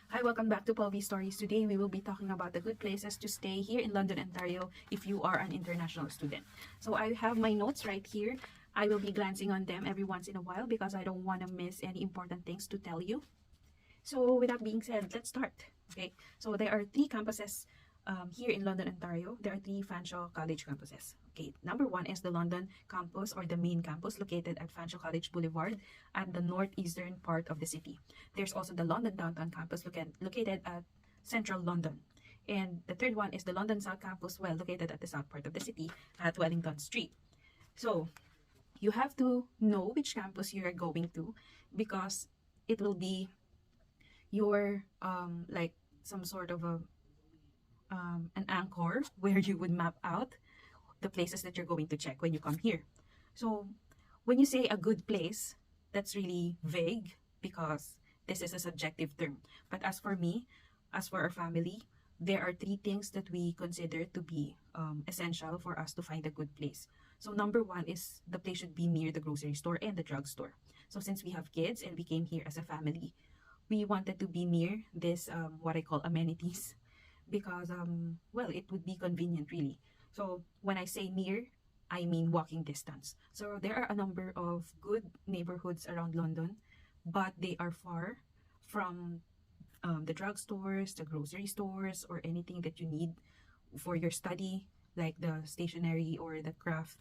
Hi, welcome back to Polvy Stories. Today we will be talking about the good places to stay here in London, Ontario if you are an international student. So I have my notes right here. I will be glancing on them every once in a while because I don't want to miss any important things to tell you. So with that being said, let's start. Okay, so there are three campuses here in London, Ontario. There are three Fanshawe College campuses. Okay, number one is the London campus or the main campus located at Fanshawe College Boulevard at the northeastern part of the city. There's also the London downtown campus located at central London. And the third one is the London South campus, well, located at the south part of the city at Wellington Street. So you have to know which campus you are going to because it will be your like some sort of an anchor where you would map out the places that you're going to check when you come here. So when you say a good place, that's really vague because this is a subjective term. But as for me, as for our family, there are three things that we consider to be essential for us to find a good place. So number one is the place should be near the grocery store and the drugstore. So since we have kids and we came here as a family, we wanted to be near this what I call amenities because well, it would be convenient really. So when I say near, I mean walking distance. So there are a number of good neighborhoods around London, but they are far from the drugstores, the grocery stores, or anything that you need for your study, like the stationery or the craft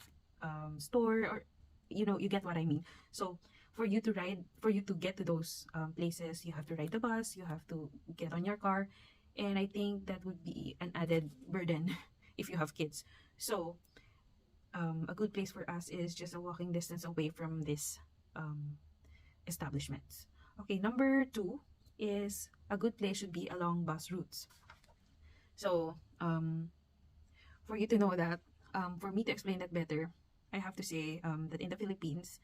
store, or you get what I mean. So for you to get to those places, you have to ride the bus, you have to get on your car, and I think that would be an added burden if you have kids. So a good place for us is just a walking distance away from this establishments. Okay, number two is a good place should be along bus routes. So for you to know that, for me to explain that better, I have to say that in the Philippines,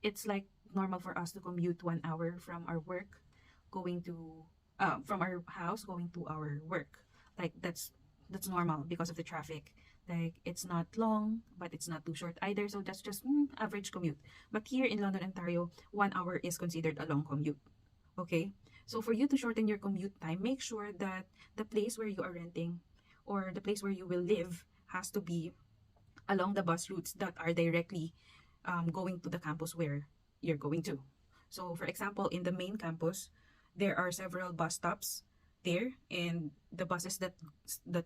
it's like normal for us to commute 1 hour from our work going to from our house going to our work. Like that's normal because of the traffic. Like it's not long, but it's not too short either. So that's just average commute. But here in London, Ontario, 1 hour is considered a long commute. Okay? So for you to shorten your commute time, make sure that the place where you are renting or the place where you will live has to be along the bus routes that are directly going to the campus where you're going to. So for example, in the main campus, there are several bus stops there, and the buses that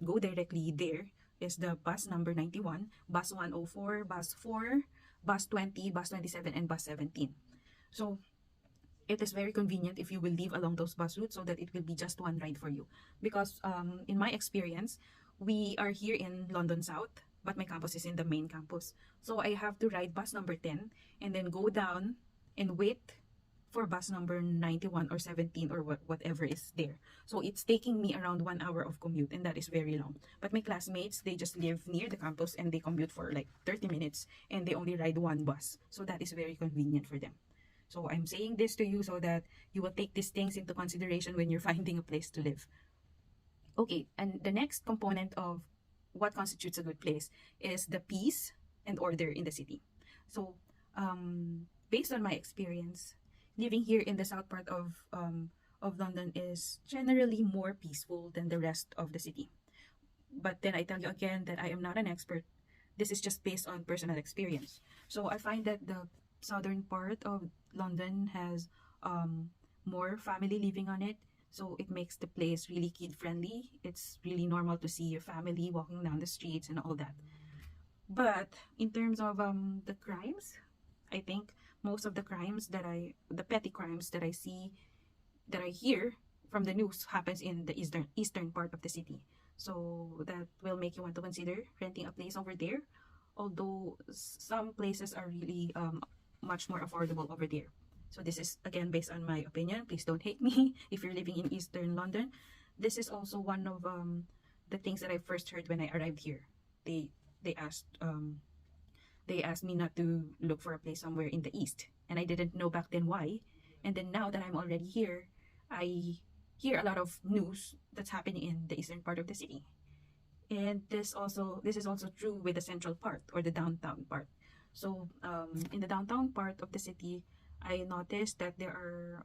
go directly there is the bus number 91, bus 104, bus 4, bus 20, bus 27, and bus 17. So it is very convenient if you will leave along those bus routes so that it will be just one ride for you. Because in my experience, we are here in London South, but my campus is in the main campus. So I have to ride bus number 10 and then go down and wait for bus number 91 or 17 or whatever is there. So it's taking me around 1 hour of commute, and that is very long. But my classmates, they just live near the campus and they commute for like 30 minutes and they only ride one bus. So that is very convenient for them. So I'm saying this to you so that you will take these things into consideration when you're finding a place to live. Okay, and the next component of what constitutes a good place is the peace and order in the city. So based on my experience, living here in the south part of London is generally more peaceful than the rest of the city. But then I tell you again that I am not an expert. This is just based on personal experience. So I find that the southern part of London has more family living on it. So it makes the place really kid friendly. It's really normal to see your family walking down the streets and all that. But in terms of the crimes, I think most of the the petty crimes that I see, that I hear from the news happens in the eastern part of the city. So that will make you want to consider renting a place over there. Although some places are really much more affordable over there. So this is again based on my opinion. Please don't hate me if you're living in Eastern London. This is also one of the things that I first heard when I arrived here. They they asked they asked me not to look for a place somewhere in the east, and I didn't know back then why. And then now that I'm already here, I hear a lot of news that's happening in the eastern part of the city. And this is also true with the central part or the downtown part. So in the downtown part of the city, I noticed that there are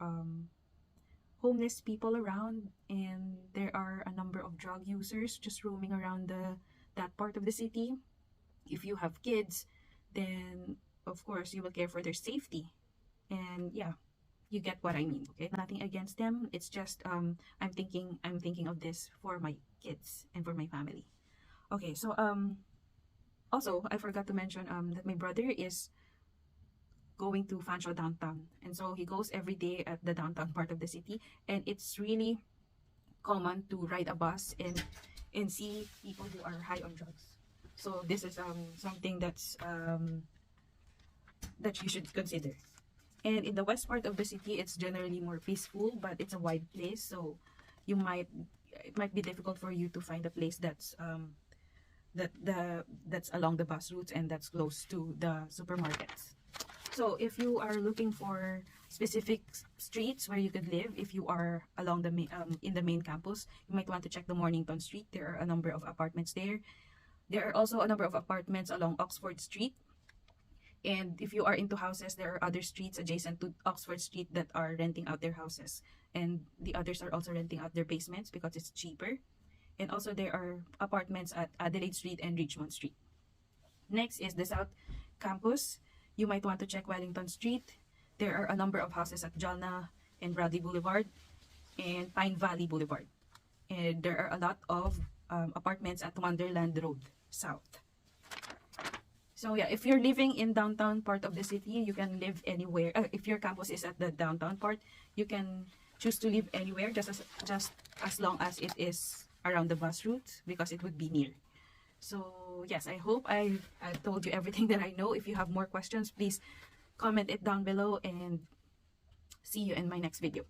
homeless people around, and there are a number of drug users just roaming around that part of the city. If you have kids, then of course you will care for their safety. And yeah, you get what I mean. Okay, nothing against them. It's just I'm thinking of this for my kids and for my family. Okay, so also I forgot to mention that my brother is going to Fanshawe downtown, and so he goes every day at the downtown part of the city, and it's really common to ride a bus and see people who are high on drugs. So this is something that you should consider. And in the west part of the city, it's generally more peaceful, but it's a wide place, so it might be difficult for you to find a place that's along the bus routes and that's close to the supermarkets. So if you are looking for specific streets where you could live, if you are along the in the main campus, you might want to check the Mornington Street. There are a number of apartments there. There are also a number of apartments along Oxford Street. And if you are into houses, there are other streets adjacent to Oxford Street that are renting out their houses. And the others are also renting out their basements because it's cheaper. And also there are apartments at Adelaide Street and Richmond Street. Next is the South Campus. You might want to check Wellington Street. There are a number of houses at Jalna and Bradley Boulevard and Pine Valley Boulevard. And there are a lot of apartments at Wonderland Road South. So yeah, if you're living in downtown part of the city, you can live anywhere. If your campus is at the downtown part, you can choose to live anywhere just as long as it is around the bus route, because it would be near. So yes, I hope I've told you everything that I know. If you have more questions, please comment it down below, and see you in my next video.